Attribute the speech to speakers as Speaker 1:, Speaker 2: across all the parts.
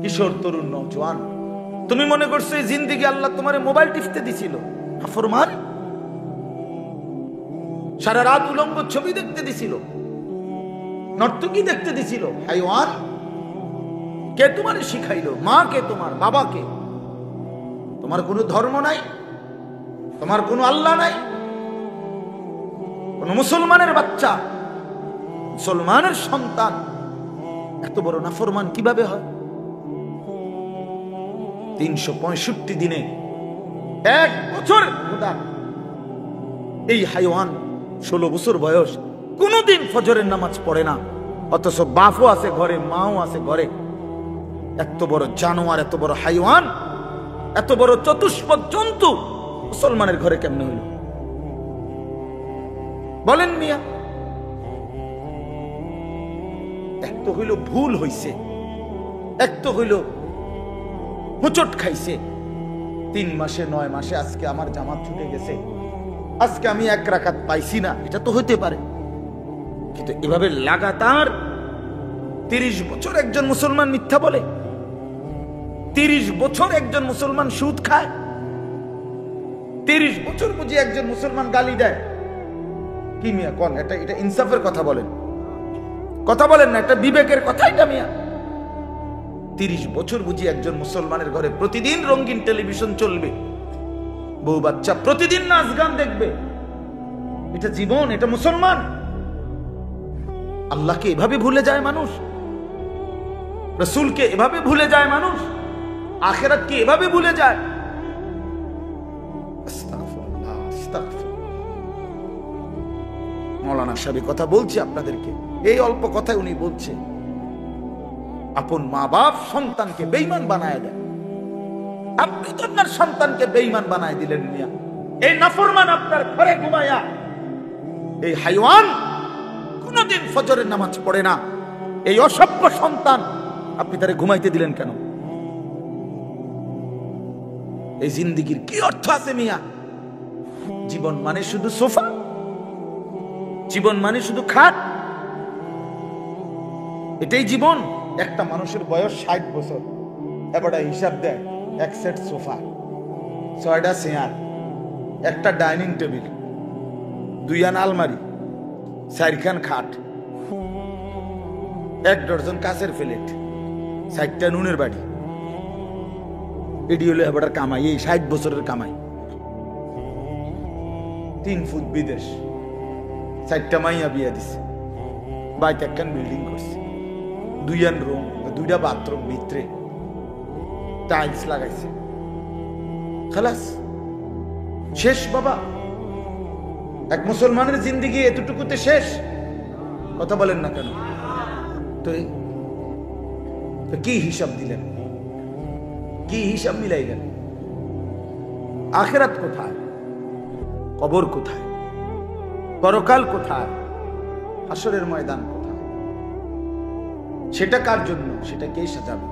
Speaker 1: কিশোর তরুণ নওজোয়ান, তুমি মনে করছো এই জিন্দেগি আল্লাহ তোমারে মোবাইল টিপতে দিছিল? নাফরমান। সারা রাত উলঙ্গ ছবি দেখতে দিছিল, নর্তকী দেখতে দিছিল? হাইওয়ান। কে তোমারে শিখাইলো? মা কে? তোমার বাবা কে? তোমার কোনো ধর্ম নাই, তোমার কোনো আল্লাহ নাই। কোন মুসলমানের বাচ্চা, মুসলমানের সন্তান এত বড় নাফরমান কিভাবে হয়? 365 দিনে 1 বছর খোদা, এই হাইওয়ান 16 বছর বয়স, কোনদিন ফজরের নামাজ পড়ে না, অথচ বাপও আছে ঘরে, মাও আছে ঘরে। এত বড় জানোয়ার, এত বড় হাইওয়ান, এত বড় চতুষ্পদ জন্তু মুসলমানের ঘরে কেমনে হইল বলেন মিয়া? এক তো হইল ভুল হইছে, এক তো হইল হুচট খাইছে। 3 মাসে 9 মাসে আজকে আমার জামাত ছুটে গেছে, আজকে আমি 1 রাকাত পাইছি না, এটা তো হইতে পারে। কিন্তু এভাবে লাগাতার 30 বছর একজন মুসলমান মিথ্যা বলে, 30 বছর একজন মুসলমান সুদ খায়, 30 বছর বুঝি একজন মুসলমান গালি দেয়। কি মিয়া কোন? এটা ইনসাফের কথা বলেন, কথা বলেন না, এটা বিবেকের কথা এটা মিয়া? 30 বছর বুঝি একজন মুসলমানের ঘরে প্রতিদিন রঙিন টেলিভিশন চলবে, বউ বাচ্চা প্রতিদিন নাচ গান দেখবে, এটা জীবন? এটা মুসলমান? আল্লাহকে এভাবে ভুলে যায় মানুষ, রাসূলকে এভাবে ভুলে যায় মানুষ, আখিরাতকে এভাবে ভুলে যায়। আস্তাগফিরুল্লাহ, আস্তাগফিরুল্লাহ। মাওলানা সাহেব কথা বলছি আপনাদেরকে, এই অল্প কথায় উনি বলছে আপন মা বাপ সন্তানকে বেঈমান বানায় দেয়। আপনি তো আপনার সন্তানকে বেঈমান বানায় দিলেন মিয়া। এই নাফরমান আপনার ঘরে ঘুমায়া, এই হাইওয়ান কোনদিন ফজরের নামাজ পড়ে না, এই অসভ্য সন্তান আপনি তারে ঘুমাইতে দিলেন কেন? এই জিন্দেগির কি অর্থ আছে মিয়া? জীবন মানে শুধু সোফা, জীবন মানে শুধু খাট, এটাই জীবন? একটা মানুষের বয়স 60 বছর, এবার হিসাব দেয় 1 সেট সোফা, 6টা চেয়ার, একটা ডাইনিং টেবিল, 2 আনা আলমারি, 4খান খাট, 1 ডজন কাঁচের প্লেট, 4টা নুনের বাড়ি। এটি হলো এবার কামাই, এই 60 বছরের কামাই। 3 ফুট বিদেশ, 4টা মাইয়া বিয়া দিছে, বাইতে একখান বিল্ডিং করছে, 2 রুম, 2টা বাথরুম, ভিতরে টাইলস লাগাইছে, খালাস শেষ বাবা। এক মুসলমানের জিন্দেগি এতটুকুতে শেষ? কথা বলেন না কেন? তো কি হিসাব দিলেন, কি হিসাব মিলাইলেন? আখিরাত কোথায়? কবর কোথায়? পরকাল কোথায়? হাসরের ময়দান কোথায়? সেটা কার জন্য? সেটা কে সাজাবে?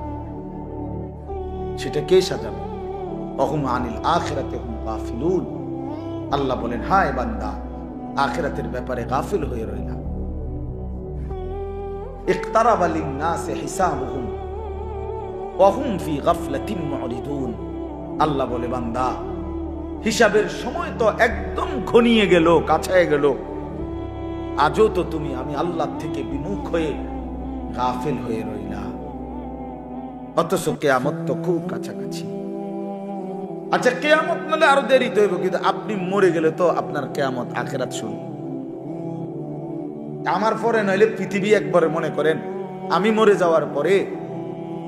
Speaker 1: সেটা কে সাজাবে? অহুম আনিল আখিরাতে হুম গাফিলুন। আল্লাহ বলেন, হায় বান্দা, আখিরাতের ব্যাপারে গাফিল হয়ে রইলা। ইকতারাবা লিন-নাসি হিসাবুহুম ওয়া হুম ফি গাফলাতিন মুরিদুন। আল্লাহ বলে, বান্দা হিসাবের সময় তো একদম ঘনিয়ে গেল, কাছায় গেল, আজও তো তুমি আমি আল্লাহ থেকে বিমুখ হয়ে গাফিল হয়ে রইলা। অথচ কিয়ামত তো খুব কাছাকাছি। আচ্ছা, কিয়ামত মানে আরো দেরিতে হইব, কিন্তু আপনি মরে গেলে তো আপনার কিয়ামত, আখিরাত শুরু। আমার পরে নইলে পৃথিবী একবারে, মনে করেন আমি মরে যাওয়ার পরে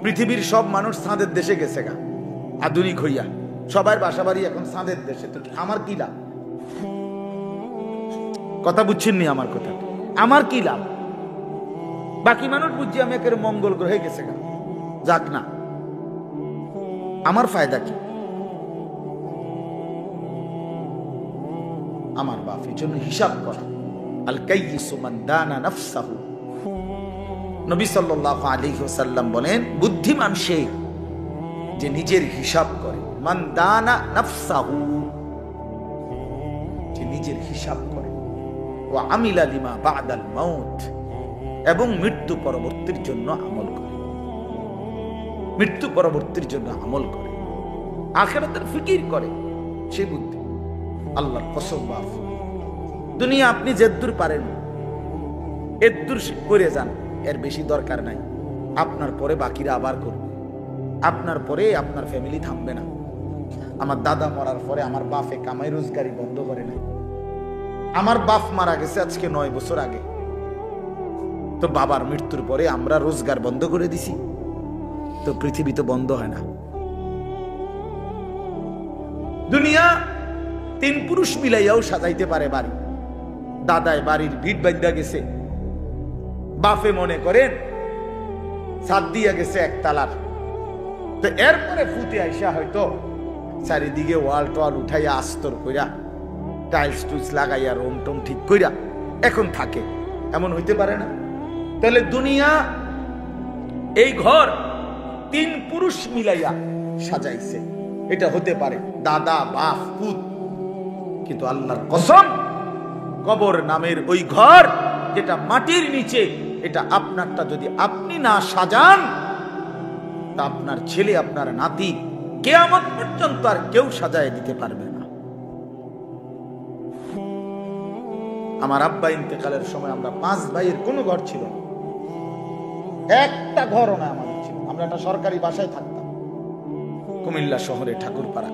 Speaker 1: পৃথিবীর সব মানুষ চাঁদের দেশে গেছে গা, আধুনিক হইয়া সবার বাসা বাড়ি এখন চাঁদের দেশে, তো আমার কি লাভ? কথা বুঝছেননি আমার কথা? আমার কি লাভ? বাকি মানুষ বুঝছি আমি একেবারে মঙ্গল গ্রহে গেছে গা, যাক না, আমার ফায়দা কি? আমার বাপ এই জন্য হিসাব করা। আল কাইয়িসু মান দানা নাফসাহু। নবী সাল্লাল্লাহু আলাইহি ওয়াসাল্লাম বলেন, বুদ্ধিমান সে যে নিজের হিসাব করে। মান দানা নাফসাহু, যে নিজের হিসাব করে। ওয়া আমিলা লিমা বাদাল মাউত, এবং মৃত্যু পরবর্তীর জন্য আমল করে। মৃত্যু পরবর্তীর জন্য আমল করে, আখিরাতের ফিকির করে, সে বুদ্ধি। আল্লাহর কসম বাপ, দুনিয়া আপনি যেদূর পারেন এদূর করে যান, এর বেশি দরকার নাই। আপনার পরে বাকিরা আবার করবে, আপনার পরে আপনার ফ্যামিলি থামবে না। আমার দাদা মরার পরে আমার বাপে কামাই রোজগারি বন্ধ করে নাই। আমার বাপ মারা গেছে আজকে 9 বছর আগে, তো বাবার মৃত্যুর পরে আমরা রোজগার বন্ধ করে দিছি, তো পৃথিবী তো বন্ধ হয় না। দুনিয়া 3 পুরুষ মিলাইয়াও সাজাইতে পারে বাড়ি। দাদায় বাড়ির ভিট বাঁধা গেছে, বাপে মনে করেন ছাদ দিয়া গেছে একতলার, তো এরপরে ফুটে আইসা হয়তো চারিদিকে ওয়াল টোয়াল উঠাইয়া আস্তর কইরা টাইলস টুইলস লাগাইয়া রোম টোম ঠিক কইরা এখন থাকে, এমন হইতে পারে না? তাহলে দুনিয়া এই ঘর 3 পুরুষ মিলাইয়া সাজাইছে, এটা হতে পারে দাদা বাপ পুত। কিন্তু আল্লাহর কসম, কবর নামের ওই ঘর যেটা মাটির নিচে, এটা আপনারটা যদি আপনি না সাজান, তা আপনার ছেলে আপনার নাতি কিয়ামত পর্যন্ত আর কেউ সাজায় দিতে পারবে না। আমার আব্বা ইন্তেকালের সময় আমরা 5 ভাইয়ের কোনো ঘর ছিল না, একটা ঘরও না আমাদের ছিল। আমরা একটা সরকারি বাসায় থাকতাম, কুমিল্লা শহরে ঠাকুরপাড়া,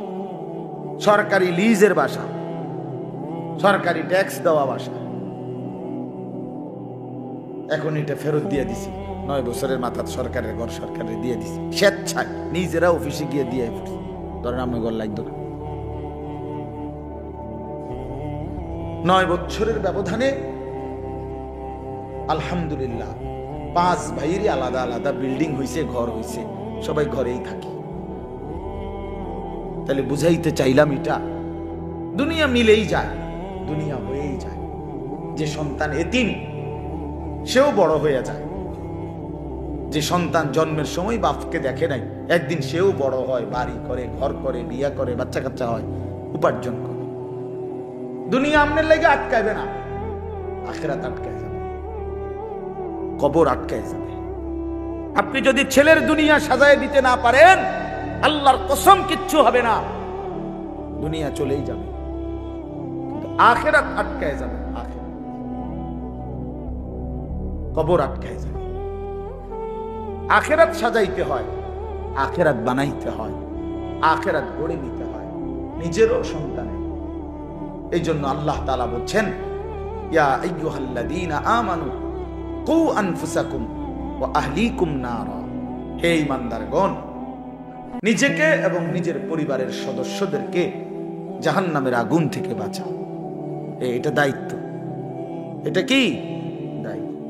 Speaker 1: সরকারি লিজের বাসা, সরকারি ট্যাক্স দেওয়া বাসা। এখন এটা ফেরত দিয়ে দিছি, 9 বছরের মাথায় সরকারের ঘর সরকারে দিয়ে দিছি, স্বেচ্ছায় নিজেরা অফিসে গিয়ে দিয়ে ফেলছি। ধরেন আমি ঘর লাগতো না। 9 বছরের ব্যবধানে আলহামদুলিল্লাহ 5 ভাইয়েরই আলাদা আলাদা বিল্ডিং হয়েছে, ঘর হয়েছে, সবাই ঘরেই থাকি। তাহলে বুঝাইতে চাইলাম এটা দুনিয়া মিলেই যায়, দুনিয়া হয়েই যায়। যে সন্তান এতিম সেও বড় হয়ে যায়, যে সন্তান জন্মের সময় বাপকে দেখে নাই, একদিন সেও বড় হয়, বাড়ি করে, ঘর করে, বিয়া করে, বাচ্চা কাচ্চা হয়, উপার্জন করে। দুনিয়া আপনার লেগে আটকাইবে না, আখিরাত আটকায় যাবে, কবর আটকায় যাবে। আপনি যদি ছেলের দুনিয়া সাজায় দিতে না পারেন, আল্লাহর কসম কিচ্ছু হবে না, দুনিয়া চলেই যাবে, কিন্তু আখিরাত আটকায় যাবে, কবর আটকায় যাবে। আখিরাত সাজাইতে হয়, আখিরাত বানাইতে হয়, আখিরাত গড়ে নিতে হয় নিজেরও সন্তানের। এই জন্য আল্লাহ তাআলা বলছেন, ইয়া আইয়ুহাল্লাযীনা আমানু কু আনফুসাকুম ওয়া আহলিকুম নারা, হে ঈমানদারগণ, নিজেকে এবং নিজের পরিবারের সদস্যদেরকে জাহান্নামের আগুন থেকে বাঁচাও। এটা দায়িত্ব, এটা কি দায়িত্ব।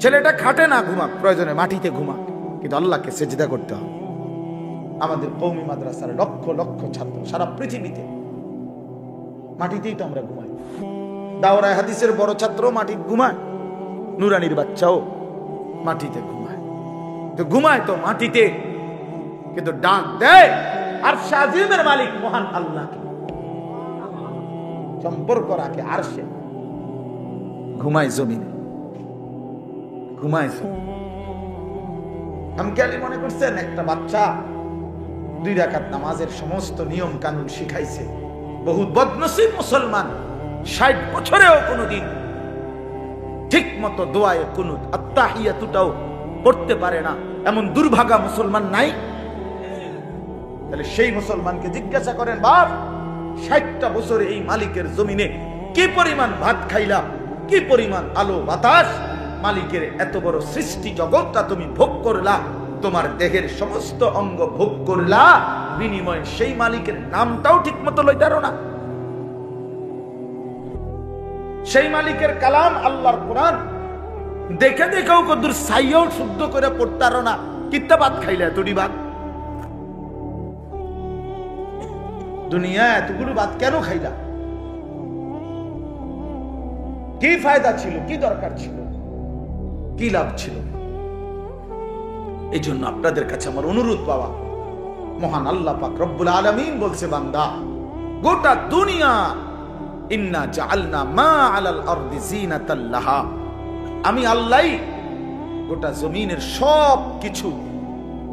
Speaker 1: ছেলেটা খাটে না ঘুমাক, প্রয়োজনে মাটিতে ঘুমাক, কিন্তু আল্লাহকে সেজদা করতে হবে। আমাদের কওমি মাদ্রাসার লক্ষ লক্ষ ছাত্র সারা পৃথিবীতে মাটিতেই তো আমরা ঘুমাই। দাওরায়ে হাদিসের বড় ছাত্র মাটিতে ঘুমায়, নুরানির বাচ্চাও মাটিতে ঘুমায়। তো ঘুমায় তো মাটিতে, কিন্তু ডাক দেয় আরশে আজিমের মালিক মহান আল্লাহকে, সম্পর্ক রাখে আরশে, ঘুমায় জমিনে, ঘুমায় জমিনে। হামকালি মনে করছেন একটা বাচ্চা 2 রাকাত নামাজের সমস্ত নিয়ম কানুন শিখাইছে। বহু বদনসিব মুসলমান 60 বছরেও কোনোদিন ঠিক মতো দোয়ায়ে কুনুত আত্তাহিয়াতুটাও পড়তে পারে না, এমন দুর্ভাগা মুসলমান নাই? তাহলে সেই মুসলমানকে জিজ্ঞাসা করেন, বাপ 60টা বছরে এই মালিকের জমিনে কি পরিমাণ ভাত খাইলা, কি পরিমাণ আলো বাতাস, মালিকের এত বড় সৃষ্টি জগৎটা তুমি ভোগ করলা, তোমার দেহের সমস্ত অঙ্গ ভোগ করলা, বিনিময়ে সেই মালিকের নামটাও ঠিক মতো লইতারো না। সেই মালিকের কালাম আল্লাহর কোরআন দেখে দেখেও কদ্দুর সাইয়াও শুদ্ধ করে পড়তারো না, কিত্তা ভাত খাইলা, এতটি ভাত। দুনিয়া এতগুলো ভাত কেন খাইলা? কি ফায়দা ছিল, কি দরকার ছিল, কি লাভ ছিল? এই জন্য আপনাদের কাছে আমার অনুরোধ, বাবা, মহান আল্লাহ পাক রব্বুল আলামিন বলছে, বান্দা, গোটা দুনিয়া ইন্না জাআলনা মা আলাল আরদি জিনাতাল লাহা, আমি আল্লাহ গোটা জমিনের সব কিছু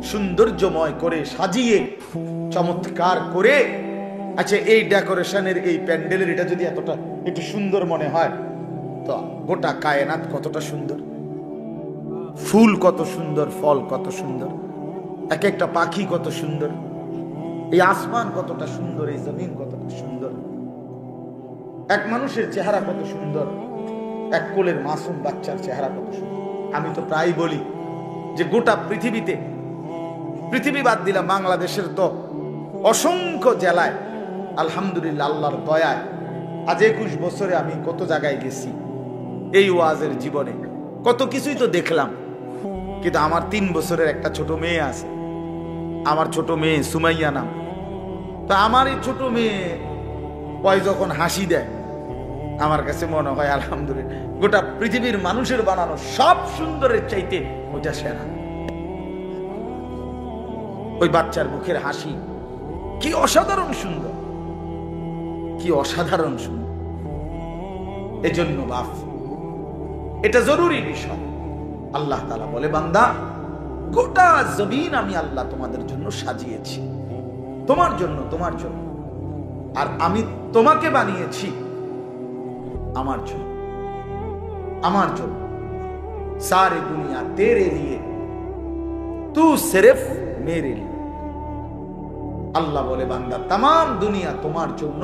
Speaker 1: সৌন্দর্যময় করে সাজিয়ে চমৎকার করে, আচ্ছা এই ডেকোরেশনের এই প্যান্ডেলের এটা যদি এতটা একটু সুন্দর মনে হয়, তো গোটা কায়নাত কতটা সুন্দর, ফুল কত সুন্দর, ফল কত সুন্দর, এক একটা পাখি কত সুন্দর, এই আসমান কতটা সুন্দর, এই জমিন কতটা সুন্দর, এক মানুষের চেহারা কত সুন্দর, এক কোলের মাসুম বাচ্চার চেহারা কত সুন্দর। আমি তো প্রায় বলি যে গোটা পৃথিবীতে, পৃথিবী বাদ দিলাম, বাংলাদেশের তো অসংখ্য জেলায় আলহামদুলিল্লাহ আল্লাহর দয়ায় আজ 21 বছরে আমি কত জায়গায় গেছি, এই ওয়াজের জীবনে কত কিছুই তো দেখলাম। কিন্তু আমার 3 বছরের একটা ছোট মেয়ে আছে, আমার ছোট মেয়ে সুমাইয়া নাম। তো আমার এই ছোট মেয়ে পয় যখন হাসি দেয়, আমার কাছে মনে হয় আলহামদুলিল্লাহ গোটা পৃথিবীর মানুষের বানানো সব সুন্দরের চাইতে ওটা সেরা। ওই বাচ্চার মুখের হাসি কি অসাধারণ সুন্দর, কি অসাধারণ সুন্দর। এজন্য বাপ, এটা জরুরি বিষয়। আল্লাহ তাআলা বলে, বান্দা গোটা জমিন আমি আল্লাহ তোমাদের জন্য সাজিয়েছি, তোমার জন্য, তোমার জন্য। আর আমি তোমাকে বানিয়েছি আমার জন্য, আমার জন্য। सारी दुनिया तेरे लिए, तू सिर्फ मेरे लिए। আল্লাহ বলে, বান্দা तमाम দুনিয়া তোমার জন্য,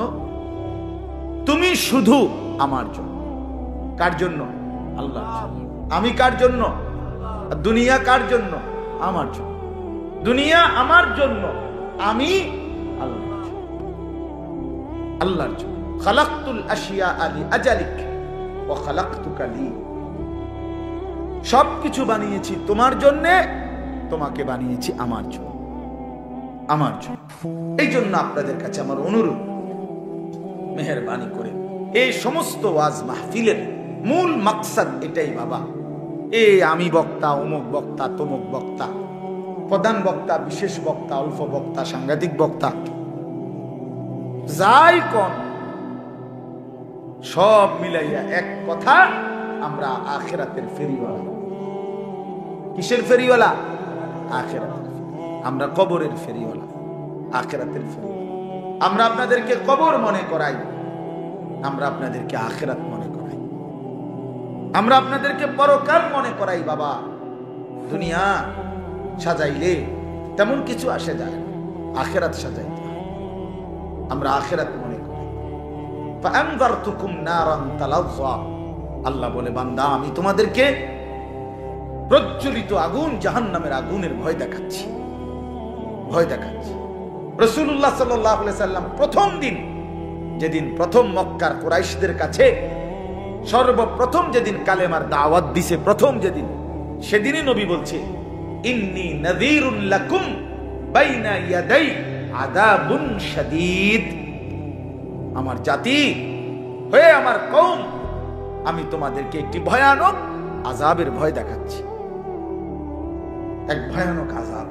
Speaker 1: তুমি শুধু আমার জন্য। কার জন্য? আল্লাহ। আমি কার জন্য? দুনিয়া কার জন্য? আমার জন্য। দুনিয়া আমার জন্য, আমি আল্লাহর জন্য। আল্লাহর জন্য। খালাকতুল আশিয়া আলি আজালিক ওয়া খালাকতুকা লি। সবকিছু বানিয়েছি তোমার জন্য, তোমাকে বানিয়েছি আমার জন্য, আমার জন্য। এই জন্য আপনাদের কাছে আমার অনুরোধ, মেহেরবানি করে এই সমস্ত ওয়াজ মাহফিলের মূল মাকসাদ এটাই বাবা। আমি বক্তা, অমুক বক্তা, তমুক বক্তা, প্রধান বক্তা, বিশেষ বক্তা, অল্প বক্তা, সাংঘাতিক বক্তা, যাই কোন সব মিলাইয়া এক কথা, আমরা আখিরাতের ফেরিওয়ালা। কিসের ফেরিওয়ালা? আখিরাতের। আমরা কবরের ফেরিওয়ালা, আখিরাতের ফেরিওয়ালা। আমরা আপনাদেরকে কবর মনে করাই, আমরা আপনাদেরকে আখিরাত মনে করাই, আমরা আপনাদেরকে পরকাল মনে করাই। বাবা, দুনিয়া সাজাইলে তেমন কিছু আসে যায়, আখিরাত সাজাইতে হয়। আমরা আখিরাত মনে করি। ফাআনযারতুকুম নারান তালাযযা। আল্লাহ বলে, বান্দা আমি তোমাদেরকে প্রজ্বলিত আগুন, জাহান্নামের আগুনের ভয় দেখাচ্ছি, ভয় দেখাচ্ছি। রাসূলুল্লাহ সাল্লাল্লাহু আলাইহি সাল্লাম প্রথম দিন, যেদিন প্রথম মক্কার কুরাইশদের কাছে সর্বপ্রথম যেদিন কালেমার দাওয়াত দিছে, প্রথম যেদিন, সেদিনই নবী বলছে, ইন্নী নাযীরুল লাকুম বাইনা ইয়াদাই আযাবুন শাদীদ। আমার জাতি হয়ে, আমার কওম, আমি তোমাদেরকে একটি ভয়ানক আযাবের ভয় দেখাচ্ছি। এক ভয়ানক আযাব,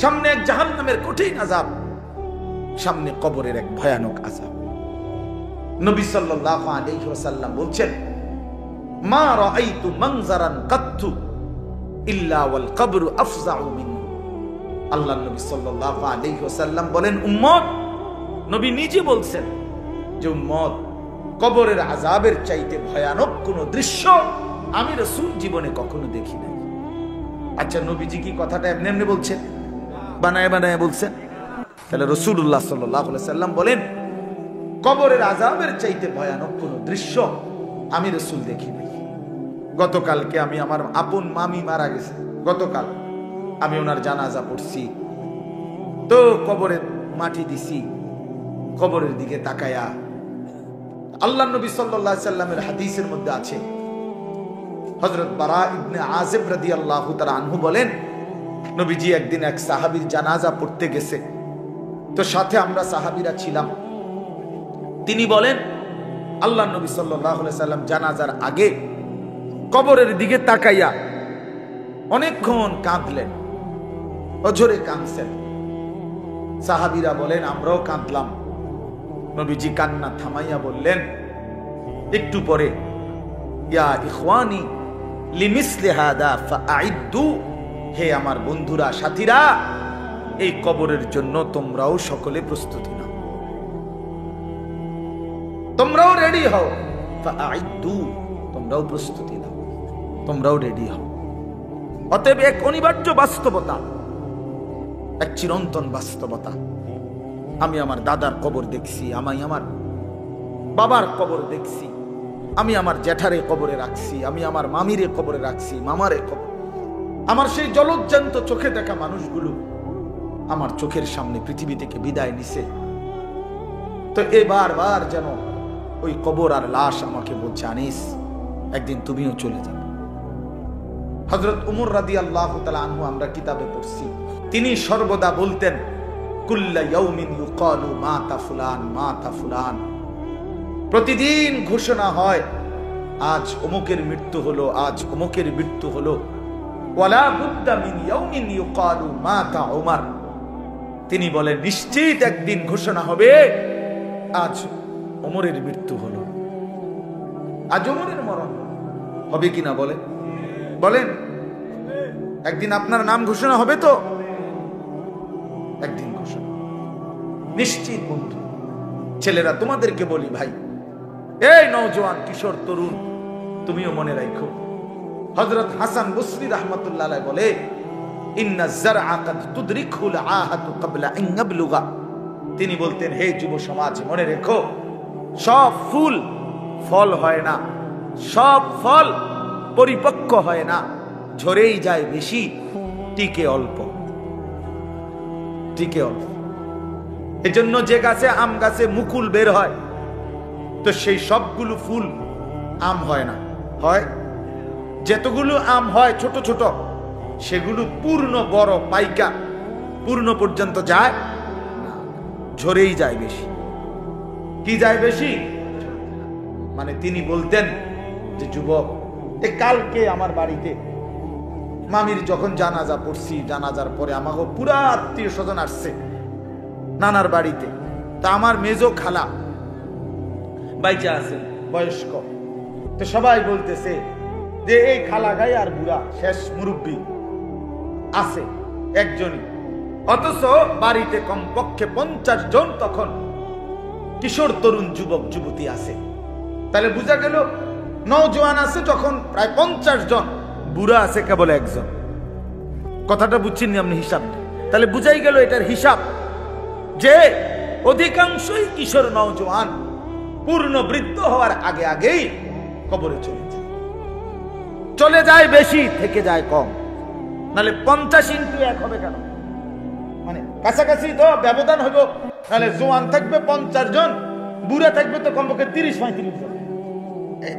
Speaker 1: সামনে এক জাহান্নামের কঠিন আযাব, সামনে কবরের এক ভয়ানক আযাব। নবী সাল্লাল্লাহু আলাইহি ওয়াসাল্লাম বলছেন, মা রাআইতু মানজারান কাত্তু ইল্লা ওয়াল কবরু আফযাউ মিনহু। আল্লাহর নবী সাল্লাল্লাহু আলাইহি ওয়াসাল্লাম বলেন, উম্মত, নবী নিজে বলছেন যে উম্মত, কবরের আযাবের চাইতে ভয়ানক কোন দৃশ্য আমি রাসূল জীবনে কখনো দেখি নাই। আচ্ছা, নবীজি কি কথাটা এমনি এমনি বলছেন? বানায় বানায় বলছেন? তাহলে রাসূলুল্লাহ সাল্লাল্লাহু আলাইহি ওয়াসাল্লাম বলেন, কবরের আযাবের চাইতে ভয়ানক কোন দৃশ্য আমি রাসূল দেখি নাই। গতকালকে আমি, আমার আপন মামি মারা গেছে, গতকাল আমি ওনার জানাজা পড়ছি, তো কবরে মাটি দিছি, কবরের দিকে তাকায়া আল্লাহর নবী সাল্লাল্লাহু আলাইহি সাল্লামের হাদিসের মধ্যে আছে, হযরত বারা ইবনে আযিব রাদিয়াল্লাহু তাআলা আনহু বলেন, নবীজি একদিন এক সাহাবীর জানাজা পড়তে গেছে, তো সাথে আমরা সাহাবীরা ছিলাম। তিনি বলেন, আল্লাহর নবী সাল্লাল্লাহু আলাইহি সাল্লাম জানাজার আগে কবরের দিকে তাকাইয়া অনেকক্ষণ কাঁদলেন, অঝরে কাঁদছেন। সাহাবীরা বলেন, আমরাও কাঁদলাম। নবীজি কান্না থামাইয়া বললেন একটু পরে, ইয়া ইখওয়ানি লিমিসলি হাদা ফাআইদ্দু হে আমার বন্ধুরা, সাথীরা, এই কবরের জন্য তোমরাও সকলে প্রস্তুতি নাও, তোমরাও রেডি হও। ফাআইদু, তোমরাও প্রস্তুতি নাও, তোমরাও রেডি হও। অতএব এক অনিবার্য বাস্তবতা, এক চিরন্তন বাস্তবতা। আমি আমার দাদার কবর দেখছি, আমি আমার বাবার কবর দেখছি, আমি আমার জ্যাঠারে কবরে রাখছি, আমি আমার মামিরে কবরে রাখছি, মামারে কবর। আমার সেই জলজ্জান্ত চোখে দেখা মানুষগুলো আমার চোখের সামনে পৃথিবী থেকে বিদায় নিছে। তো এবার বার যেন ওই কবর আর লাশ আমাকে বলছে, আনিস, একদিন তুমিও চলে যাবে। হযরত উমর রাদিয়াল্লাহু তাআলা আনহু, আমরা কিতাবে পড়ছি, তিনি সর্বদা বলতেন, কুল্লা ইয়াউমিন ইউকালু মাতা ফুলান মাতা ফুলান। প্রতিদিন ঘোষণা হয়, আজ অমুকের মৃত্যু হলো, আজ অমুকের মৃত্যু হলো। ওয়ালা বুদ্দা মিন ইয়াউমিন ইউকালু মাতা উমর। তিনি বলেন, নিশ্চিত একদিন ঘোষণা হবে, আজ ওমরের মৃত্যু হলো, আজ ওমরের মরণ হবে কিনা বলেন? বলেন, একদিন আপনার নাম ঘোষণা হবে তো? একদিন ঘোষণা নিশ্চিত। বন্ধু, ছেলেরা, তোমাদেরকে বলি, ভাই, এই নওজোয়ান কিশোর তরুণ, তুমিও মনে রাখো, হযরত হাসান বসরি রাহমাতুল্লাহ আলাইহি বলে, ইন্না যারআ কাদ তুদরিকুল আহাতু ক্বাবলা আন ইয়াবলুগা। তিনি বলতেন, হে যুব সমাজ, মনে রেখো, সব ফুল ফল হয় না, সব ফল পরিপক্ক হয় না, ঝরেই যায় বেশি, টিকে অল্প, টিকে অল্প। এজন্য যে গাছে আম গাছে মুকুল বের হয়, তো সেই সবগুলো ফুল আম হয় না, হয় যেতগুলো আম হয় ছোট ছোট, সেগুলো পূর্ণ বড় পাইকা পূর্ণ পর্যন্ত যায়, ঝরেই যায় বেশি। কি যায় বেশি? মানে তিনি বলতেন যে, যুবক, এ কালকে আমার বাড়িতে মামির যখন জানাজা পড়ছি, জানাজার পরে আমাকে পুরা আত্মীয় স্বজন আসছে নানার বাড়িতে। তা আমার মেজো খালা বাইচা আছে, বয়স্ক, তো সবাই বলতেছে যে এই খালা গায়ে আর বুড়া শেষ মুরব্বী আছে একজনই, অথচ বাড়িতে কমপক্ষে 50 জন তখন কিশোর তরুণ যুবক যুবতী আছে। তাহলে বোঝা গেল নওজোয়ান আছে যখন প্রায় 50 জন, বুড়া আছে কেবল একজন। কথাটা বুঝছেন আপনি? হিসাব তাহলে বুঝাই গেল এটার হিসাব, যে অধিকাংশই কিশোর নওজোয়ান পূর্ণ বৃদ্ধ হওয়ার আগে আগেই কবরে চলে যায় বেশি, থেকে যায় কম। নাহলে 50 into 1 হবে কেন? মানে কাছাকাছি তো ব্যবধান হইব, নাহলে জোয়ান থাকবে 50 জন, বুড়া থাকবে তো কমপক্ষে 30-35 জন,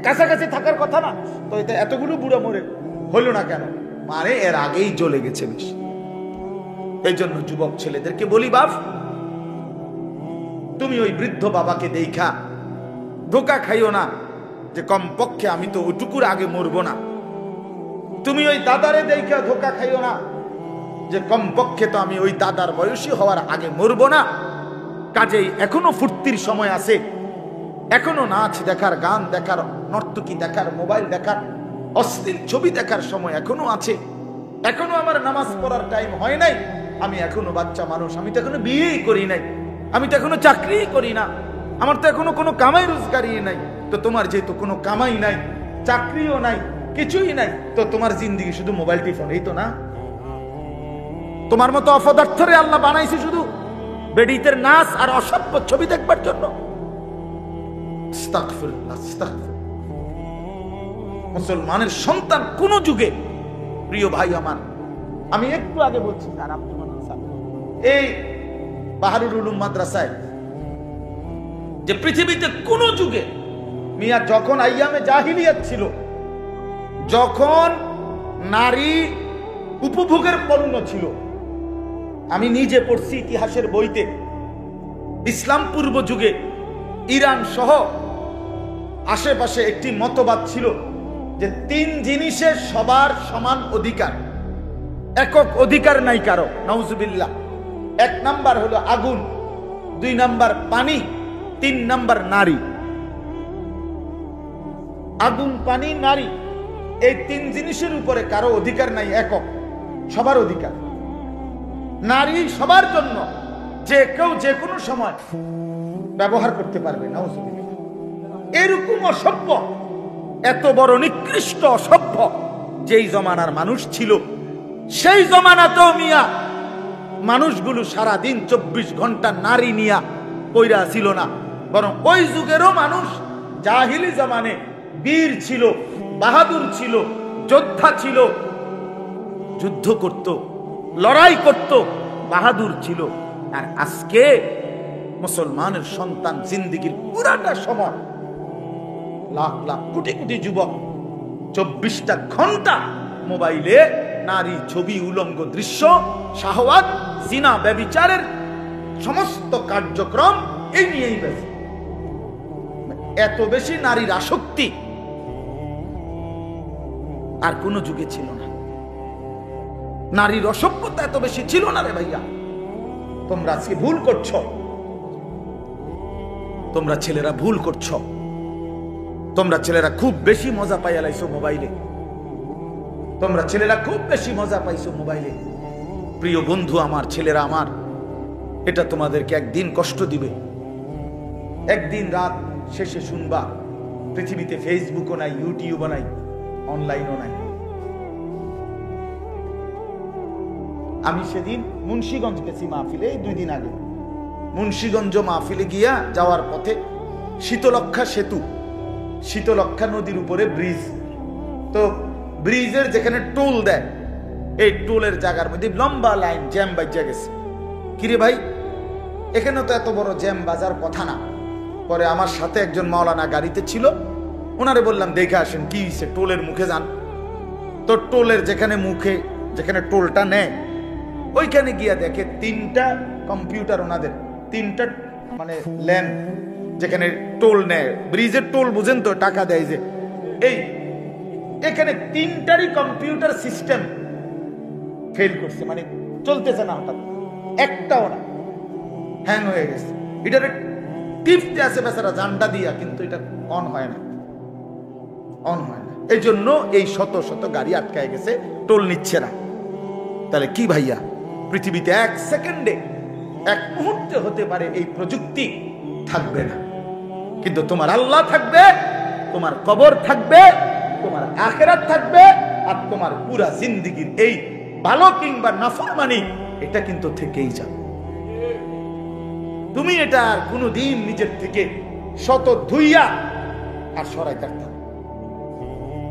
Speaker 1: কাছাকাছি থাকার কথা না। তো এতগুলো বুড়া মরে হলো না কেন? মানে এর আগেই চলে গেছে বেশি। এই জন্য যুবক ছেলেদেরকে বলি, বাপ, তুমি ওই বৃদ্ধ বাবাকে দেখা ধোকা খাইও না যে কমপক্ষে আমি তো ওটুকুর আগে মরবো না। তুমি ওই দাদারে দেখা ধোকা খাইও না যে কমপক্ষে তো আমি ওই দাদার বয়সী হওয়ার আগে মরবো না। কাজেই এখনো ফুর্তির সময় আছে, এখনো নাচ দেখার, গান দেখার, নর্তকী দেখার, মোবাইল দেখার, অশ্লীল ছবি দেখার সময় এখনো আছে। এখনো আমার নামাজ পড়ার টাইম হয় নাই, আমি এখনো বাচ্চা মানুষ, আমি তো এখনো বিয়েই করি নাই, আমি তো এখনো চাকরিই করি না, আমার তো এখনো কোনো কামাই রোজগারই নাই। তো তোমার যেহেতু কোনো কামাই নাই, চাকরিও নাই, কিছুই নাই, তো তোমার জিন্দেগি শুধু মোবাইল টিফোন, এই তো না? তোমার মতো অপদার্থরে আল্লাহ বানাইছে শুধু বেডিতের নাচ আর অসভ্য ছবি দেখবার জন্য। মুসলমানের সন্তান কোন যুগে, প্রিয় ভাই আমার, আমি একটু আগে বলছি, এই বাহারুল উলুম মাদ্রাসায় যে পৃথিবীতে কোন যুগে মিয়া, যখন আইয়ামে জাহিলিয়াত ছিল, যখন নারী উপভোগের পণ্য ছিল, আমি নিজে পড়ছি ইতিহাসের বইতে, ইসলাম পূর্ব যুগে ইরান সহ আশেপাশে একটি মতবাদ ছিল যে 3 জিনিসের সবার সমান অধিকার, একক অধিকার নাই কারো, নাউজুবিল্লাহ। 1 নাম্বার হলো আগুন, 2 নাম্বার পানি, 3 নাম্বার নারী। আগুন, পানি, নারী, এই 3 জিনিসের উপরে কারো অধিকার নাই একক। সবার অধিকার, নারী সবার জন্য, যে কেউ যে কোনো সময় ব্যবহার করতে পারবে। নাউজুবিল্লাহ। এরকম অসভ্য, এত বড় নিকৃষ্ট অসভ্য যেই জমানার মানুষ ছিল, সেই জমানাতেও মিয়া মানুষগুলো সারাদিন 24 ঘন্টা নারী নিয়া কইরা ছিল না, বরং ওই যুগেরও মানুষ জাহিলি জামানে বীর ছিল, বাহাদুর ছিল, যোদ্ধা ছিল, যুদ্ধ করত, লড়াই করত, বাহাদুর ছিল। আর আজকে মুসলমানের সন্তান জিন্দেগির পুরাটা সময়, লাখ লাখ কোটি কোটি যুবক 24টা ঘন্টা মোবাইলে নারী ছবি, উলঙ্গ দৃশ্য, শাহওয়াত, জিনা, ব্যভিচারের সমস্ত কার্যক্রম এই নিয়েই ব্যস্ত। এত বেশি নারীর আসক্তি আর কোন যুগে ছিল না। নারীর অসভ্যতা এত বেশি ছিল না রে ভাইয়া। তোমরা আজকে ভুল করছো, তোমরা ছেলেরা ভুল করছো। তোমরা ছেলেরা খুব বেশি মজা পাইয়া লাইছো মোবাইলে, তোমরা ছেলেরা খুব বেশি মজা পাইছো মোবাইলে। প্রিয় বন্ধু আমার, ছেলেরা আমার, এটা তোমাদেরকে একদিন কষ্ট দিবে। একদিন রাত শেষে শুনবা পৃথিবীতে ফেসবুকও নাই, ইউটিউবও নাই, অনলাইনও নাই। আমি সেদিন মুন্সিগঞ্জ গেছি মাহফিলে, 2 দিন আগে। মুন্সিগঞ্জ মাহফিলে গিয়া যাওয়ার পথে শীতলক্ষা সেতু, শীতলক্ষা নদীর উপরে ব্রিজ, তো ব্রিজের যেখানে টোল দেয়, এই টোলের জায়গার মধ্যে লম্বা লাইন জ্যাম বাজা গেছে। কিরে ভাই, এখানে তো এত বড় জ্যাম বাজার কথা না। পরে আমার সাথে একজন মাওলানা গাড়িতে ছিল, ওনারে বললাম দেখে আসেন কি হয়েছে, টোলের মুখে যান। তো টোলের যেখানে মুখে, যেখানে টোলটা নেয়, ওইখানে গিয়া দেখে 3টা কম্পিউটার, ওনাদের 3টা মানে লেন যেখানে টোল নেয়, ব্রিজের টোল বুঝেন তো, টাকা দেয় যে, এই এখানে 3টারই কম্পিউটার সিস্টেম ফেল করছে, মানে চলতেছে না, হঠাৎ একটাও না, হ্যাং হয়ে গেছে। এটার টিপতে আছে বেচারা জানটা দিয়া, কিন্তু এটা অন হয় না, অন হয় না। এই জন্য এই শত শত গাড়ি আটকায় গেছে, টোল নিচ্ছে না। তাহলে কি ভাইয়া, পৃথিবীতে 1 সেকেন্ডে, 1 মুহূর্তে হতে পারে এই প্রযুক্তি থাকবে না, কিন্তু তোমার আল্লাহ থাকবে, তোমার কবর থাকবে, তোমার আখিরাত থাকবে, আর তোমার পুরা জিন্দেগির এই ভালো কিংবা নাফরমানি, এটা কিন্তু থেকেই যাবে। তুমি এটা আর কোনোদিন নিজের থেকে শত ধুইয়া আর সরাইতে পারবে না।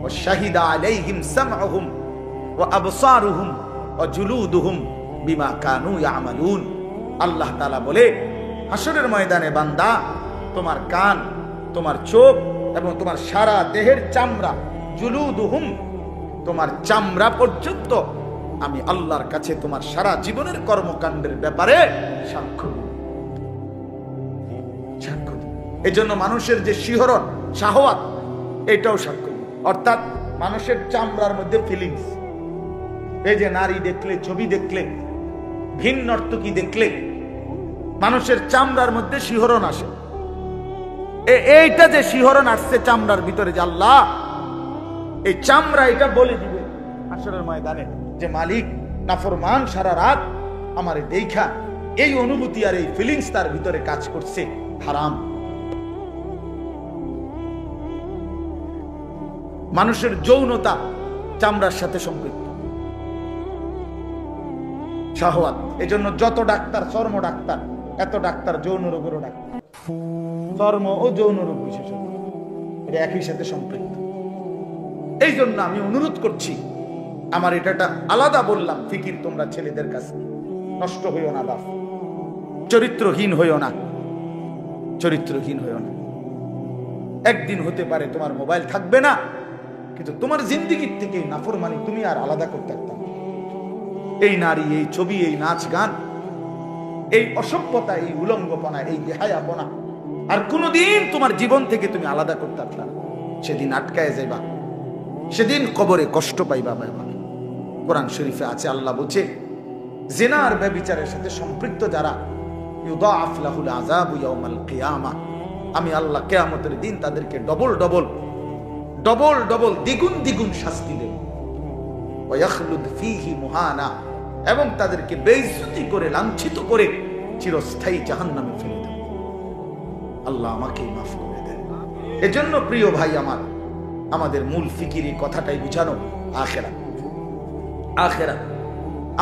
Speaker 1: ওয়াশাহিদা আলাইহিম সামউহুম ওয়া আবসারুহুম ওয়া জুলুদুহুম বিমা কানু ইয়ামালুন। আল্লাহ তাআলা বলে, হাসরের ময়দানে বান্দা, তোমার কান, তোমার চোখ এবং তোমার সারা দেহের চামড়া, জুলুদুহুম, তোমার চামড়া পর্যন্ত আমি আল্লাহর কাছে তোমার সারা জীবনের কর্মকাণ্ডের ব্যাপারে সাক্ষ্য দিব। এই জন্য মানুষের যে শিহরণ, শাহওয়াত, এটাও সাক্ষ্য দিব। অর্থাৎ মানুষের চামড়ার মধ্যে ফিলিংস, এই যে নারী দেখলে, ছবি দেখলে, ভিন্ন নর্তকী দেখলে মানুষের চামড়ার মধ্যে শিহরণ আসে। এইটা যে শিহরণ আসছে চামড়ার ভিতরে, যে আল্লাহ এই চামড়া এটা বলে দিবে হাসরের ময়দানে যে মালিক নাফরমান সারা রাত আমারে দেখা, এই অনুভূতি আর এই ফিলিংস তার ভিতরে কাজ করছে হারাম। মানুষের যৌনতা চামড়ার সাথে সম্পৃক্ত, শাহওয়াত। এজন্য যত ডাক্তার, চর্ম ডাক্তার, এত ডাক্তার যৌন রোগেরও ডাক্তার, চর্ম ও যৌন রোগ বিশেষজ্ঞ, এটা একই সাথে সম্পৃক্ত। এই জন্য আমি অনুরোধ করছি, আমার এটা আলাদা বললাম ফিকির, তোমরা ছেলেদের কাছে নষ্ট হইও না, বাপ, চরিত্রহীন হইও না, চরিত্রহীন হইও না। একদিন হতে পারে তোমার মোবাইল থাকবে না, কিন্তু তোমার জিন্দেগির থেকে নাফরমানি তুমি আর আলাদা করতে পারতাম। এই নারী, এই ছবি, এই নাচ গান, এই অসভ্যতা, এই উলঙ্গপনা, এই বেহায়াপনা আর কোনোদিন তোমার জীবন থেকে তুমি আলাদা করতে পারতাম। সেদিন আটকায় যাইবা, সেদিন কবরে কষ্ট পাইবা। কোরআন শরীফে আছে, আল্লাহ বলছে, জিনা আর ব্যভিচারের সাথে সম্পৃক্ত যারা, ইউদাআফ লাহুল আযাবু ইয়াউমাল কিয়ামা, আমি আল্লাহ কিয়ামতের দিন তাদেরকে ডবল ডবল, ডবল ডবল, দ্বিগুণ দ্বিগুণ শাস্তি দেব। ওয়া ইয়াখলুদ ফীহি মুহানা, এবং তাদেরকে বেইজ্জতি করে লাঞ্ছিত করে চিরস্থায়ী জাহান্নামে ফেলে দেব। আল্লাহ আমাকেই মাফ করে দেন। এজন্য প্রিয় ভাই আমার, আমাদের মূল ফিকির এই কথাটাই বুঝানো, আখিরাত। আখিরাত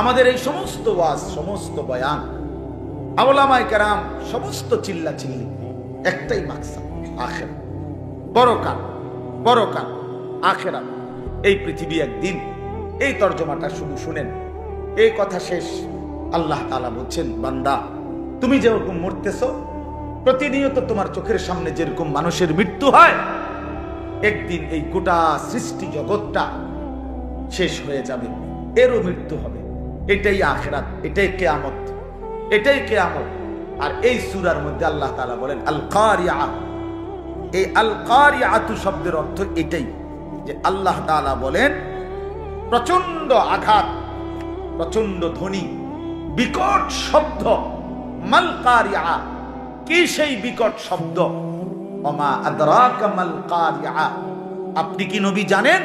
Speaker 1: আমাদের এই সমস্ত ওয়াজ, সমস্ত বয়ান, উলামায়ে কেরাম সমস্ত চিল্লা চিল্লি, একটাই মাকসাদ, আখিরাত। বরকত, বরকত, আখিরাত। এই পৃথিবী একদিন, এই তর্জমাটা শুধু শুনেন, এই কথা শেষ। আল্লাহ তাআলা বলছেন, বান্দা তুমি যেরকম মরতেছো, প্রতিনিয়ত তোমার চোখের সামনে যেরকম মানুষের মৃত্যু হয়, একদিন এই গোটা সৃষ্টি জগৎটা শেষ হয়ে যাবে, এরও মৃত্যু হবে। এটাই আখিরাত, এটাই কিয়ামত, এটাই কিয়ামত। আর এই সূরার মধ্যে আল্লাহ তাআলা বলেন আল কারিয়া। এই আল কারিয়াতু শব্দের অর্থ এটাই, যে আল্লাহ তাআলা বলেন প্রচন্ড আঘাত, প্রচন্ড ধ্বনি, বিকট শব্দ। মাল কারিয়া, কি সেই বিকট শব্দ? ওমা আদরাকা মাল কারিয়া, আপনি কি নবী জানেন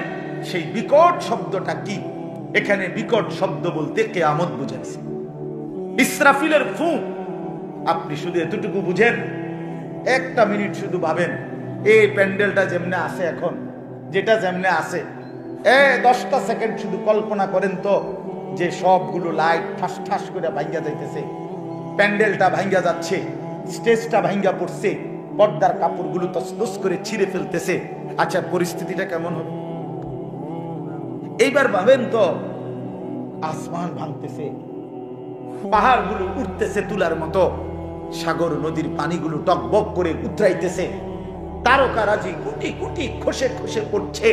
Speaker 1: সেই বিকট শব্দটা কি? এখানে বিকট শব্দ বলতে কিয়ামত বুঝাইছে। ইসরাফিলের ফু, আপনি শুধু এতটুকু বুঝেন, একটা মিনিট শুধু ভাবেন, এই প্যান্ডেলটা যেমনে আছে এখন, যেটা যেমনে আছে, 10টা সেকেন্ড শুধু কল্পনা করেন তো, যে সবগুলো লাইট ঠাস ঠাস করে ভাঙ্গা যাইতেছে, প্যান্ডেলটা ভাঙ্গা যাচ্ছে, স্টেজটা ভাঙ্গা পড়ছে, পর্দার কাপড়গুলো তছনছ করে ছিঁড়ে ফেলতেছে। আচ্ছা, পরিস্থিতিটা কেমন হবে? এইবার ভাবেন তো, আসমান ভাঙতেছে, পাহাড়গুলো উঠতেছে তুলার মতো, সাগর নদীর পানিগুলো টকবক করে উতরাইতেছে, তারকারাজি কোটি কোটি খসে খসে পড়ছে,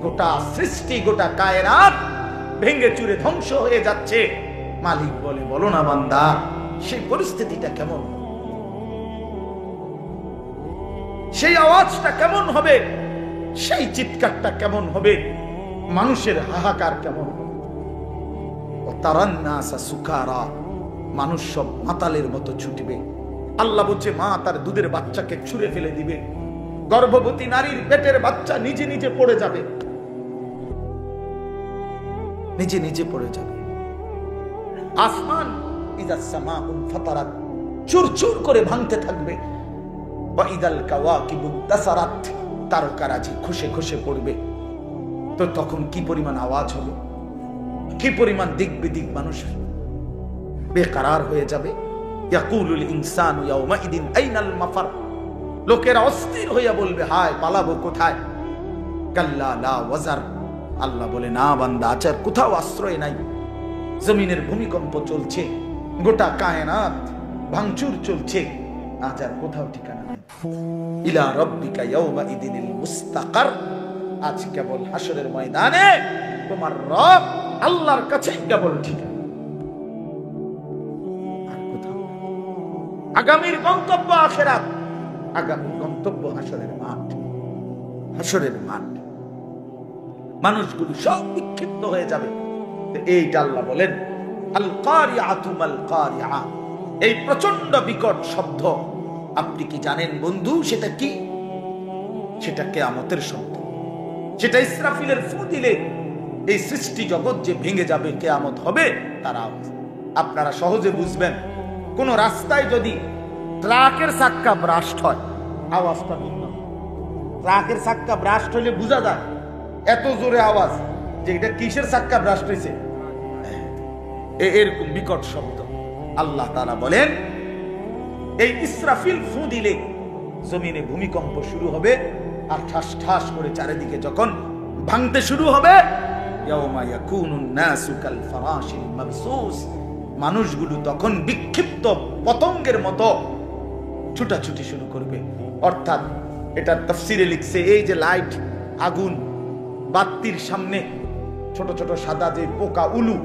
Speaker 1: গোটা সৃষ্টি, গোটা কায়নাত ভেঙে চুরে ধ্বংস হয়ে যাচ্ছে। মালিক বলে, বলো না বান্দা, সেই পরিস্থিতিটা কেমন, সেই আওয়াজটা কেমন হবে, সেই চিৎকারটা কেমন হবে, মানুষের হাহাকার কেমন হবে? তারান্নাসা সুকারা, মানুষ সব মাতালের মতো ছুটবে। আল্লাহ বলছে, মা তার দুধের বাচ্চাকে ছুঁড়ে ফেলে দিবে, গর্ভবতী নারীর পেটের বাচ্চা নিজে নিজে পড়ে যাবে, নিজে নিজে পড়ে যাবে। আসমান ইযাস সামাউন ফাতারাত, চুরচুর করে ভাঙতে থাকবে। ওয়া ইদাল কাওয়াকিবু তাসারাত, তারকারাজি খসে খসে পড়বে। তো তখন কি পরিমাণ আওয়াজ হবে, কি পরিমাণ দিক বিদিক মানুষ বেকারার হয়ে যাবে। ইয়াকুলুল ইনসানু ইয়াউমাইদিন আইনাল মাফার, লোকেরা অস্থির হইয়া বলবে, হায় পালাবো কোথায়? কাল্লা লা ওয়াজার, আল্লাহ বলে, না বান্দা, আচার কোথাও আশ্রয় নাই। জমিনের ভূমিকম্প চলছে, গোটা কায়নাত ভাঙচুর চলছে, আচার কোথাও ঠিকানা নেই। ইলা রাব্বিকা ইয়াউমাইদিনিল মুস্তাকার, আজ কেবল হাসরের ময়দানে তোমার রব আল্লাহর কাছে কেবল ঠিকানা, আর কোথাও। আগামীর গন্তব্য আখিরাত, আগামীর গন্তব্য হাসরের মাঠ। হাসরের মাঠ, মানুষগুলো সব বিক্ষিপ্ত হয়ে যাবে। এইটা আল্লাহ বলেন আল কারিয়াতু মাল কারিয়া, এই প্রচন্ড বিকট শব্দ আপনি কি জানেন বন্ধু সেটা কি? সেটা কিয়ামতের শব্দ। সেটা ইসরাফিলের ফু দিলে এই সৃষ্টি জগৎ যে ভেঙে যাবে, কিয়ামত হবে, তার আওয়াজ। আপনারা সহজে বুঝবেন, কোন রাস্তায় যদি ট্রাকের চাক্কা ব্রাস্ট হয়, আওয়াজটা ভিন্ন। ট্রাকের চাক্কা ব্রাস্ট হলে বোঝা যায়, এত জোরে আওয়াজ, যে এটা কিসের চাক্কা ব্রাস্ট হয়েছে, এরকম বিকট শব্দ। আল্লাহ তাআলা বলেন, এই ইসরাফিল ফু দিলে জমিনে ভূমিকম্প শুরু হবে, আর ঠাস ঠাস করে চারিদিকে যখন ভাঙতে শুরু হবে, ইয়াউমা ইয়াকুনুন নাসু কাল ফারাশিল মাবসুস, মানুষগুলো তখন বিক্ষিপ্ত পতঙ্গের মতো ছুটাছুটি শুরু করবে। অর্থাৎ এটা তাফসিরে লিখছে, এই যে লাইট, আগুন, বাতির সামনে ছোট ছোট সাদা যে পোকা, উলু,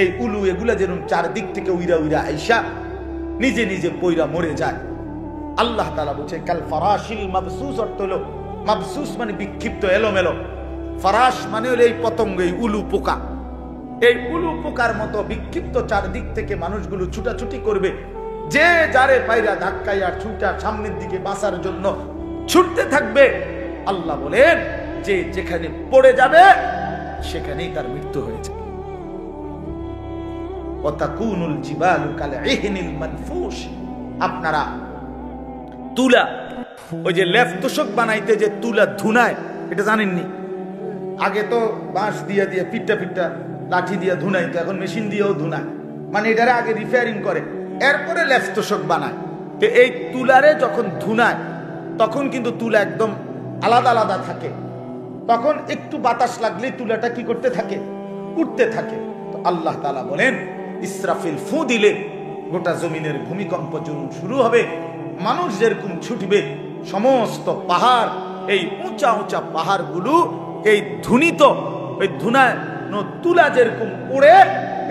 Speaker 1: এই উলু এগুলা যেরকম চারদিক থেকে উইরা উইরা আইসা নিজে নিজে পয়রা মরে যায়। আল্লাহ তাআলা বলছে কাল ফারাশিল মাবসুস, অর্থ হলো মাবসুস মানে বিক্ষিপ্ত, এলোমেলো। ফারাশ মানে হলো এই পতঙ্গ, এই উলু পোকা। এই উলু পোকার মতো বিক্ষিপ্ত চারদিক থেকে মানুষগুলো ছুটাছুটি করবে, যে যারে পায়রা ধাক্কাইয়া ছুটা সামনের দিকে বাঁচার জন্য ছুটতে থাকবে। আল্লাহ বলেন, যে যেখানে পড়ে যাবে সেখানেই তার মৃত্যু হয়েছে। ওয়াতাকুনুল জিবালু কালইহনিল মানফুশ, আপনারা তুলা, ওই যে লেফ তোষক বানাইতে যে তুলা ধুনায়, এটা জানেননি? আগে তো বাঁশ দিয়ে দিয়ে পিটটা পিটটা লাঠি দিয়ে ধুনাইতো, এখন মেশিন দিয়েও ধুনায়, মানে এটারে আগে রিপেয়ারিং করে এরপরে লেফ তোষক বানায়। তো এই তুলারে যখন ধুনায় তখন কিন্তু তুলা একদম আলাদা আলাদা থাকে, তখন একটু বাতাস লাগলেই তুলাটা কি করতে থাকে? উঠতে থাকে। তো আল্লাহ তাআলা বলেন ইসরাফিল ফু দিলে গোটা জমিনের ভূমিকম্প শুরু হবে, মানুষ যেরকম ছুটবে, সমস্ত পাহাড়, এই উঁচা উঁচা পাহাড়গুলো এই ধুনিত ওই ধুনায় তুলা যেরকম উড়ে,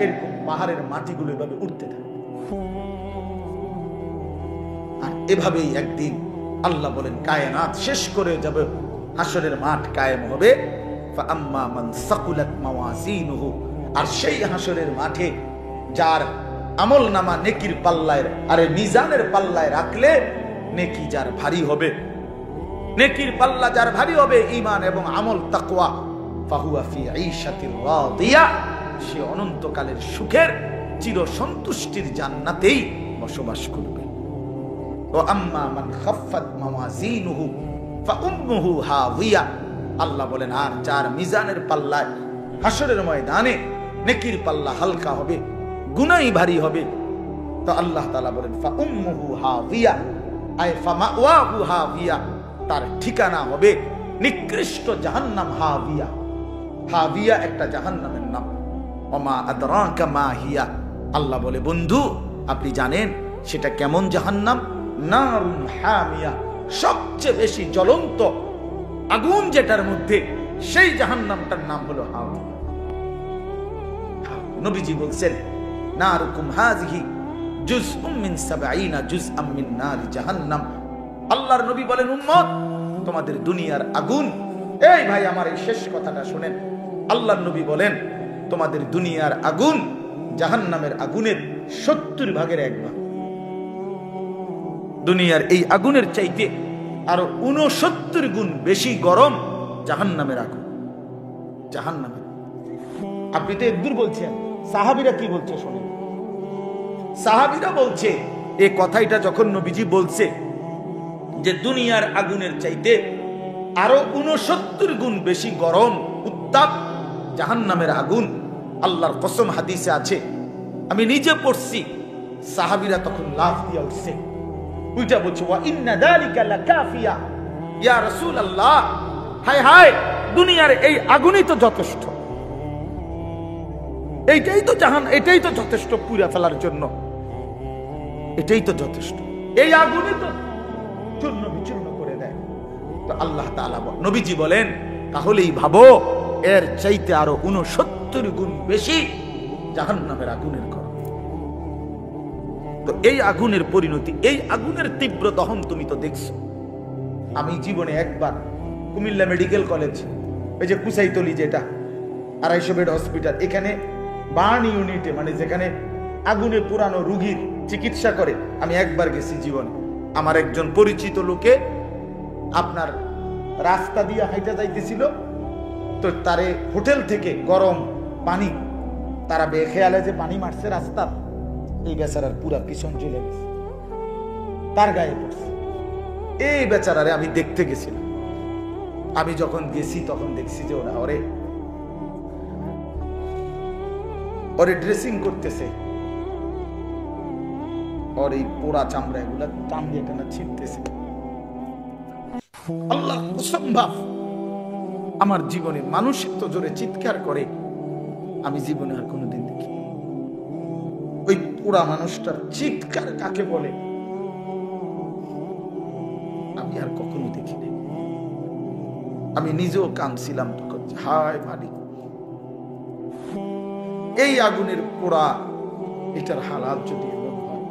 Speaker 1: এরকম পাহাড়ের মাটিগুলো এভাবে উঠতে থাকে। আর এভাবেই একদিন আল্লাহ বলেন কায়নাত শেষ করে যাবে, হাসরের মাঠ কায়েম হবে। ফাআম্মা মান সাকুলাত মাওয়াজিনুহু, আর সেই হাসরের মাঠে যার আমল নামা নেকির পাল্লায়, আরে মিজানের পাল্লায় রাখলে নেকি যার ভারী হবে, নেকির পাল্লা যার ভারী হবে ঈমান এবং আমল তাকওয়া, ফাহুয়া ফি ঈশাতির রাদিয়া, সে অনন্তকালের সুখের চির সন্তুষ্টির জান্নাতেই বসবাস করবে। ওয়া আম্মা মান খাফফাত মাওয়াজিনুহু ফাউম্মুহু হাওয়িয়া, আল্লাহ বলেন আর যার মিজানের পাল্লায় হাসরের ময়দানে নেকির পাল্লা হালকা হবে, গুনাহ ভারী হবে, তো আল্লাহ তাআলা বলেন ফাউম্মুহু হাওয়িয়া, আয় ফামাওয়াহু হাওয়িয়া, তার ঠিকানা হবে নিকৃষ্ট জাহান্নাম। হাওয়িয়া, হাওয়িয়া একটা জাহান্নামের নাম। ওমা আদরাকা মা হিয়া, আল্লাহ বলে বন্ধু আপনি জানেন সেটা কেমন জাহান্নাম? নারুন হামিয়া, সবচেয়ে বেশি জ্বলন্ত আগুন যেটার মধ্যে, সেই জাহান্নামটার নাম হলো হাওয়া। নবীজি বলছেন নারুকুম হাযিহি জুজউম মিন ৭০ জুজআম মিন নারি জাহান্নাম। আল্লাহর নবী বলেন উম্মত তোমাদের দুনিয়ার আগুন, এই ভাই আমার এই শেষ কথাটা শুনেন, আল্লাহর নবী বলেন তোমাদের দুনিয়ার আগুন জাহান্নামের আগুনের ৭০ ভাগের ১ ভাগ। দুনিয়ার এই আগুনের চাইতে আরো ৬৯ গুণ বেশি গরম জাহান্নামের আগুন। জাহান্নামের, আপনি তো একদূর বলছেন, সাহাবীরা কি বলছে শুনেন। সাহাবীরা বলছে এই কথাটা যখন নবীজি বলছে যে দুনিয়ার আগুনের চাইতে আরো ৬৯ গুণ বেশি গরম উত্তাপ জাহান্নামের আগুন, আল্লাহর কসম হাদিসে আছে, আমি নিজে পড়ছি, সাহাবীরা তখন লাফ দিয়ে উঠছে, উইটা বলছে ওয়া ইন্না যালিকা লাকাফিয়া ইয়া রাসূলুল্লাহ, হায় হায় দুনিয়ার এই আগুনই তো যথেষ্ট, এইটাই তো জাহান, এটাই তো যথেষ্ট পুরা ফেলার জন্য, এটাই তো যথেষ্ট, এই আগুনই তো চূর্ণ বিচূর্ণ করে দেয়। তো আল্লাহ তাআলা নবীজি বলেন তাহলেই ভাবো এর চাইতে আরো ৬৯ গুণ বেশি জাহান্নামের আগুনের গরম। তো এই আগুনের পরিণতি, এই আগুনের তীব্র দহন তুমি তো দেখছো। আমি জীবনে একবার কুমিল্লা মেডিকেল কলেজ, ওই যে কুসাইতলি যেটা ২৫০ বেড হসপিটাল, এখানে বার্ন ইউনিটে, মানে যেখানে আগুনে পুরানো রুগীর চিকিৎসা করে, আমি একবার গেছি জীবনে। আমার একজন পরিচিত লোকে আপনার রাস্তা দিয়ে হাইটা যাইতেছিল, তো তারে হোটেল থেকে গরম পানি, তারা বেখেয়ালে যে পানি মারছে রাস্তা, এই বেচারার পুরা পিছন জ্বলে গেছে, তার গায়ে পড়ছে। এই বেচারারে আমি দেখতে গেছিলাম, আমি যখন গেছি তখন দেখছি যে ওরা ওরে ড্রেসিং করতেছে, ওর এই পোড়া চামড়া এগুলা টান দিয়ে টানা ছিটতেছে। আল্লাহ অসম্ভব, আমার জীবনে মানুষ তো জোরে চিৎকার করে আমি জীবনে আর কোনোদিন দেখি। ওই পোড়া মানুষটার চিৎকার কাকে বলে আমি আর কখনো দেখিনি। আমি নিজেও কাঁদছিলাম তখন, হায় মালিক, এই আগুনের পোড়া এটার হালাত যদি এমন হয়,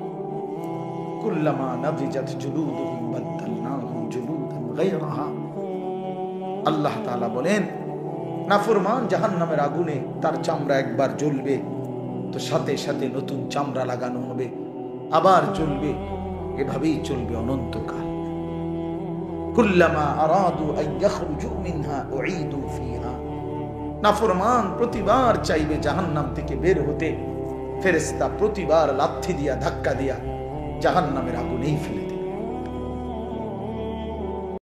Speaker 1: কুল্লামা নাদিজাত জুলুদুহুম বাদদালনাহুম জুলুদান গায়রাহা। আল্লাহ তাআলা বলেন নাফরমান জাহান্নামের আগুনে তার চামড়া একবার জ্বলবে, তো সাথে সাথে নতুন চামড়া লাগানো হবে, আবার জ্বলবে, এভাবেই চলবে অনন্তকাল। কুল্লামা আরাদু আন ইয়াখরুজু মিনহা উঈদু ফিহা নাফরমান প্রতিবার চাইবে জাহান্নাম থেকে বের হতে, ফেরেশতা প্রতিবার লাথি দিয়া ধাক্কা দিয়া জাহান্নামের আগুনেই ফেলে দেবে।